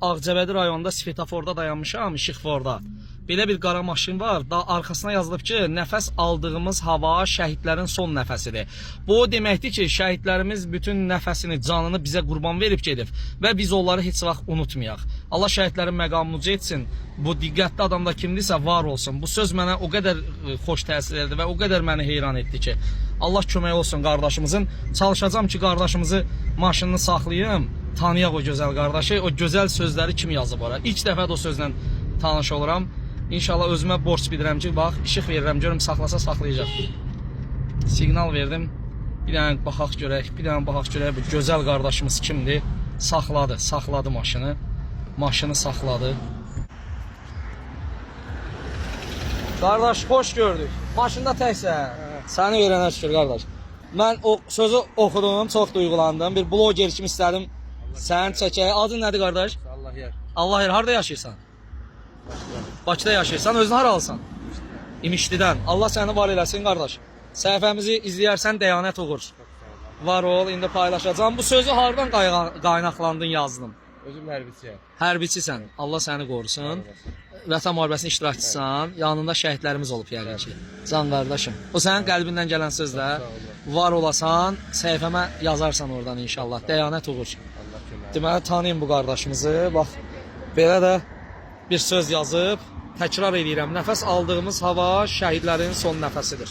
Ağcabədi rayonunda svetoforda dayanmışam, işıqforda. Belə bir qara maşın var. Da arxasına yazılıb ki, nəfəs aldığımız hava şəhidlərin son nəfəsidir. Bu o deməkdir ki, şəhidlərimiz bütün nəfəsini, canını bizə qurban verib gedib və biz onları heç vaxt unutmayaq. Allah şəhidlərin məqamını uca etsin. Bu diqqətli adamda kimdirsə var olsun. Bu söz mənə o qədər xoş təsir etdi və o qədər məni heyran etdi ki, Allah kömək olsun qardaşımızın. Çalışacağam ki, qardaşımızı maşınını saxlayım, tanıyaq o gözəl qardaşı, o gözəl sözləri kim yazıb ora. İlk dəfə də o sözlə tanış oluram. İnşallah özümə borc bilirəm ki, bax, işıq verirəm, görüm saxlasa saxlayacaq. Siqnal verdim. Bir dənə baxaq görək, bu gözəl qardaşımız kimdir? Saxladı maşını. Maşını saxladı. Qardaş, xoş gördük. Maşında təksən. Səni verənə şükür, qardaş. Mən o sözü oxudum, çox duyğulandım. Bir bloger kimi istədim səni çəkək. Adın nədir, qardaş? Allah yer. Harada yaşayırsan? Bakıda yaşayırsan, özün haralısan? İmişlidən. Allah səni var eləsin, qardaş. Səhifəmizi izləyərsən, dəyanət uğur. Var ol, indi paylaşacağım. Bu sözü hardan qaynaqlandın, yazdın? Özüm hərbiçiyəm. Hərbiçisən. Allah səni qorusun. Vətən müharibəsinin iştirakçısan. Yanında şəhidlərimiz olub yəqin ki. Can qardaşım. O sənin qəlbindən gələn sözlər. Var olasan, səhifəmə yazarsan oradan inşallah. Dəyanət uğur. Deməli, tanıyın bu qardaşımızı. Bax, belə də bir söz yazıb. Təkrar edirəm. Nəfəs aldığımız hava şəhidlərin son nəfəsidir.